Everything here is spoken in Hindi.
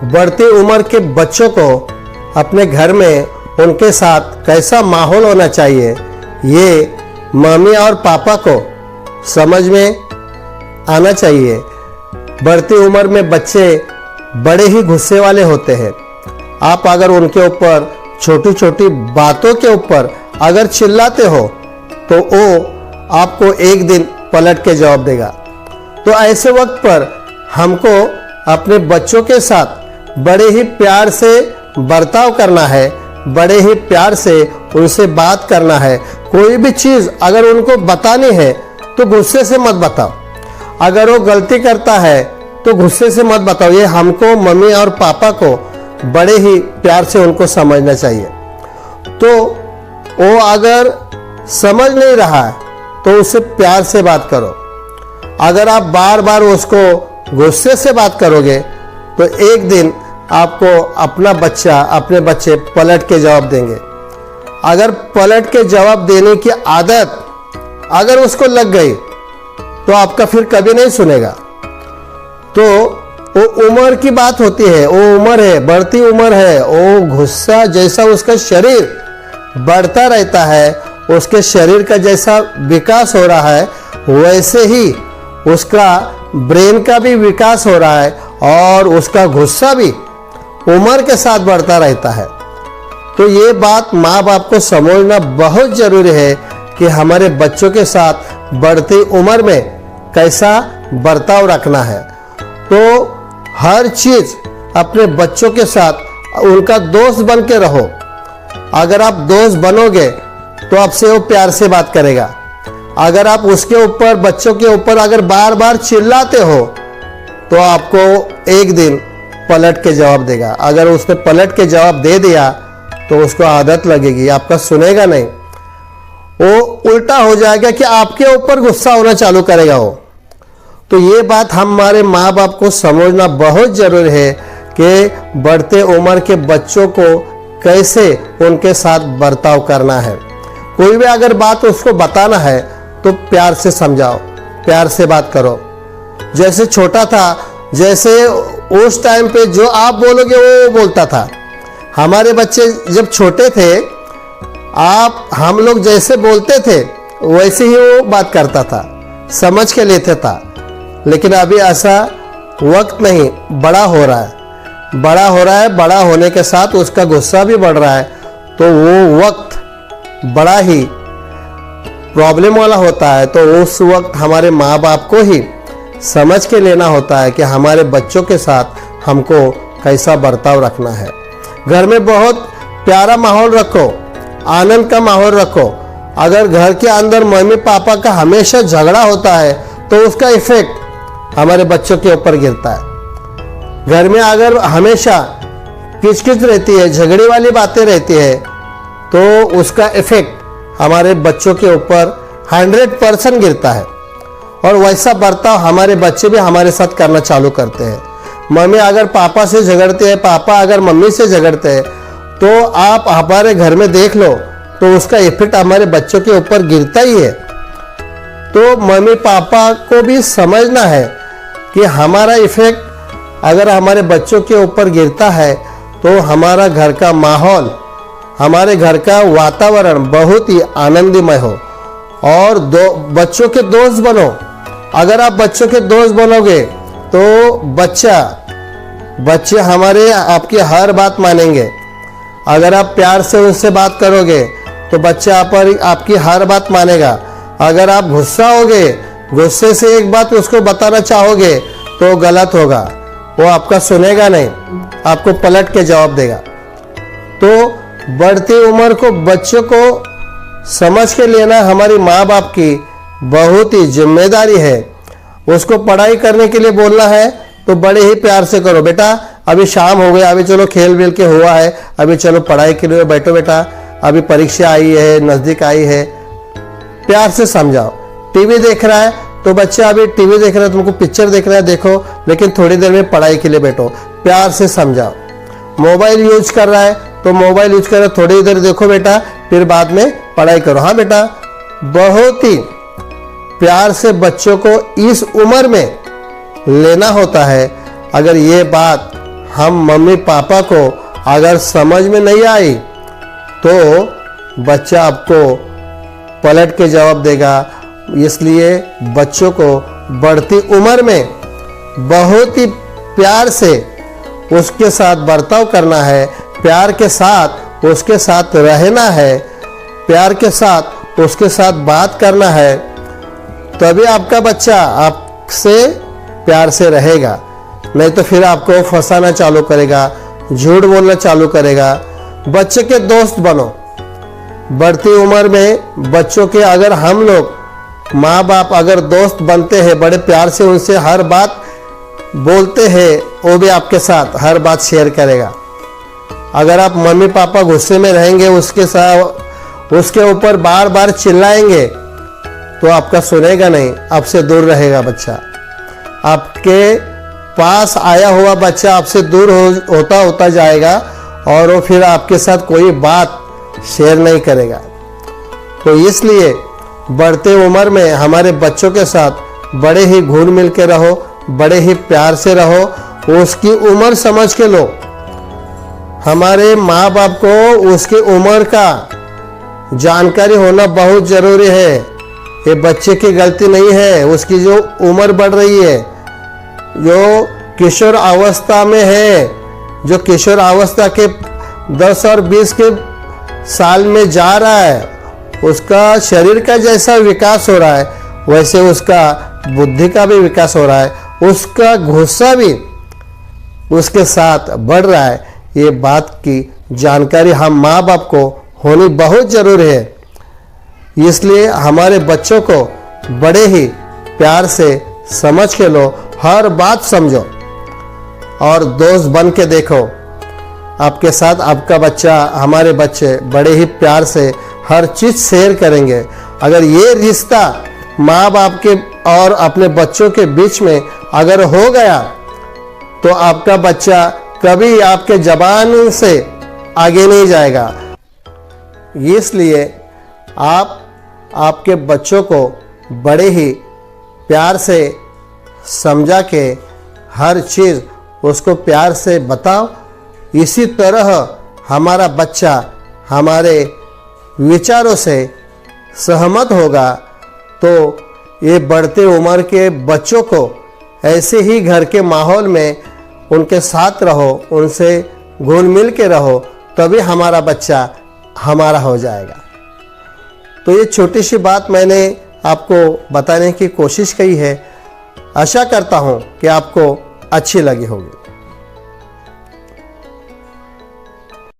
बढ़ती उम्र के बच्चों को अपने घर में उनके साथ कैसा माहौल होना चाहिए, ये मम्मी और पापा को समझ में आना चाहिए। बढ़ती उम्र में बच्चे बड़े ही गुस्से वाले होते हैं। आप अगर उनके ऊपर छोटी छोटी बातों के ऊपर अगर चिल्लाते हो तो वो आपको एक दिन पलट के जवाब देगा। तो ऐसे वक्त पर हमको अपने बच्चों के साथ बड़े ही प्यार से बर्ताव करना है, बड़े ही प्यार से उनसे बात करना है। कोई भी चीज़ अगर उनको बतानी है तो गुस्से से मत बताओ। अगर वो गलती करता है तो गुस्से से मत बताओ। ये हमको मम्मी और पापा को बड़े ही प्यार से उनको समझना चाहिए। तो वो अगर समझ नहीं रहा है तो उससे प्यार से बात करो। अगर आप बार बार उसको गुस्से से बात करोगे तो एक दिन आपको अपने बच्चे पलट के जवाब देंगे। अगर पलट के जवाब देने की आदत अगर उसको लग गई तो आपका फिर कभी नहीं सुनेगा। तो वो उम्र की बात होती है, वो उम्र है, बढ़ती उम्र है। वो गुस्सा जैसा उसका शरीर बढ़ता रहता है, उसके शरीर का जैसा विकास हो रहा है वैसे ही उसका ब्रेन का भी विकास हो रहा है और उसका गुस्सा भी उम्र के साथ बढ़ता रहता है। तो ये बात माँ बाप को समझना बहुत ज़रूरी है कि हमारे बच्चों के साथ बढ़ती उम्र में कैसा बर्ताव रखना है। तो हर चीज़ अपने बच्चों के साथ उनका दोस्त बन के रहो। अगर आप दोस्त बनोगे तो आपसे वो प्यार से बात करेगा। अगर आप उसके ऊपर बच्चों के ऊपर अगर बार बार चिल्लाते हो तो आपको एक दिन पलट के जवाब देगा। अगर उसने पलट के जवाब दे दिया तो उसको आदत लगेगी, आपका सुनेगा नहीं, वो उल्टा हो जाएगा कि आपके ऊपर गुस्सा होना चालू करेगा वो। तो ये बात हमारे माँ बाप को समझना बहुत ज़रूरी है कि बढ़ते उम्र के बच्चों को कैसे उनके साथ बर्ताव करना है। कोई भी अगर बात उसको बताना है तो प्यार से समझाओ, प्यार से बात करो। जैसे छोटा था, जैसे उस टाइम पे जो आप बोलोगे वो बोलता था। हमारे बच्चे जब छोटे थे हम लोग जैसे बोलते थे वैसे ही वो बात करता था, समझ के लेते था। लेकिन अभी ऐसा वक्त नहीं, बड़ा हो रहा है, बड़ा होने के साथ उसका गुस्सा भी बढ़ रहा है। तो वो वक्त बड़ा ही प्रॉब्लम वाला होता है। तो उस वक्त हमारे माँ बाप को ही समझ के लेना होता है कि हमारे बच्चों के साथ हमको कैसा बर्ताव रखना है। घर में बहुत प्यारा माहौल रखो, आनंद का माहौल रखो। अगर घर के अंदर मम्मी पापा का हमेशा झगड़ा होता है तो उसका इफेक्ट हमारे बच्चों के ऊपर गिरता है। घर में अगर हमेशा किचकिच रहती है, झगड़े वाली बातें रहती है तो उसका इफेक्ट हमारे बच्चों के ऊपर 100% गिरता है। और वैसा बर्ताव हमारे बच्चे भी हमारे साथ करना चालू करते हैं। मम्मी अगर पापा से झगड़ते हैं, पापा अगर मम्मी से झगड़ते हैं तो आप हमारे घर में देख लो तो उसका इफेक्ट हमारे बच्चों के ऊपर गिरता ही है। तो मम्मी पापा को भी समझना है कि हमारा इफेक्ट अगर हमारे बच्चों के ऊपर गिरता है तो हमारा घर का माहौल, हमारे घर का वातावरण बहुत ही आनंदमय हो। और बच्चों के दोस्त बनो। अगर आप बच्चों के दोस्त बनोगे तो बच्चे हमारे आपकी हर बात मानेंगे। अगर आप प्यार से उनसे बात करोगे तो बच्चा आपकी हर बात मानेगा। अगर आप गुस्सा होगे, गुस्से से एक बात उसको बताना चाहोगे तो गलत होगा, वो आपका सुनेगा नहीं, आपको पलट के जवाब देगा। तो बढ़ती उम्र को बच्चों को समझ के लेना हमारी माँ बाप की बहुत ही जिम्मेदारी है। उसको पढ़ाई करने के लिए बोलना है तो बड़े ही प्यार से करो। बेटा अभी शाम हो गया, अभी चलो खेल वेल के हुआ है, अभी चलो पढ़ाई के लिए बैठो बेटा, अभी परीक्षा आई है, नज़दीक आई है। प्यार से समझाओ। टीवी देख रहा है तो बच्चा अभी टीवी देख रहा है, तुमको पिक्चर देख रहा है देखो, लेकिन थोड़ी देर में पढ़ाई के लिए बैठो। प्यार से समझाओ। मोबाइल यूज कर रहा है तो मोबाइल यूज कर रहा है, थोड़ी देर देखो बेटा, फिर बाद में पढ़ाई करो। हाँ बेटा, बहुत ही प्यार से बच्चों को इस उम्र में लेना होता है। अगर ये बात हम मम्मी पापा को अगर समझ में नहीं आई तो बच्चा आपको पलट के जवाब देगा। इसलिए बच्चों को बढ़ती उम्र में बहुत ही प्यार से उसके साथ बर्ताव करना है, प्यार के साथ उसके साथ रहना है, प्यार के साथ उसके साथ बात करना है, तभी आपका बच्चा आपसे प्यार से रहेगा। नहीं तो फिर आपको फंसाना चालू करेगा, झूठ बोलना चालू करेगा। बच्चे के दोस्त बनो। बढ़ती उम्र में बच्चों के अगर हम लोग माँ बाप अगर दोस्त बनते हैं, बड़े प्यार से उनसे हर बात बोलते हैं, वो भी आपके साथ हर बात शेयर करेगा। अगर आप मम्मी पापा गुस्से में रहेंगे, उसके ऊपर बार बार चिल्लाएंगे, तो आपका सुनेगा नहीं, आपसे दूर रहेगा बच्चा। आपके पास आया हुआ बच्चा आपसे दूर होता जाएगा और वो फिर आपके साथ कोई बात शेयर नहीं करेगा। तो इसलिए बढ़ते उम्र में हमारे बच्चों के साथ बड़े ही घुल मिल के रहो, बड़े ही प्यार से रहो, उसकी उम्र समझ के लो। हमारे माँ बाप को उसकी उम्र का जानकारी होना बहुत ज़रूरी है। ये बच्चे की गलती नहीं है, उसकी जो उम्र बढ़ रही है, जो किशोर अवस्था में है, जो किशोर अवस्था के 10 और 20 के साल में जा रहा है, उसका शरीर का जैसा विकास हो रहा है वैसे उसका बुद्धि का भी विकास हो रहा है, उसका गुस्सा भी उसके साथ बढ़ रहा है। ये बात की जानकारी हम माँ बाप को होनी बहुत ज़रूरी है। इसलिए हमारे बच्चों को बड़े ही प्यार से समझ के लो, हर बात समझो और दोस्त बन के देखो। आपके साथ आपका बच्चा, हमारे बच्चे बड़े ही प्यार से हर चीज़ शेयर करेंगे। अगर ये रिश्ता माँ बाप के और अपने बच्चों के बीच में अगर हो गया तो आपका बच्चा कभी आपके ज़बान से आगे नहीं जाएगा। इसलिए आप आपके बच्चों को बड़े ही प्यार से समझा के हर चीज़ उसको प्यार से बताओ। इसी तरह हमारा बच्चा हमारे विचारों से सहमत होगा तो ये बढ़ते उम्र के बच्चों को ऐसे ही घर के माहौल में उनके साथ रहो, उनसे घुल मिल के रहो, तभी हमारा बच्चा हमारा हो जाएगा। तो ये छोटी सी बात मैंने आपको बताने की कोशिश की है। आशा करता हूँ कि आपको अच्छी लगी होगी।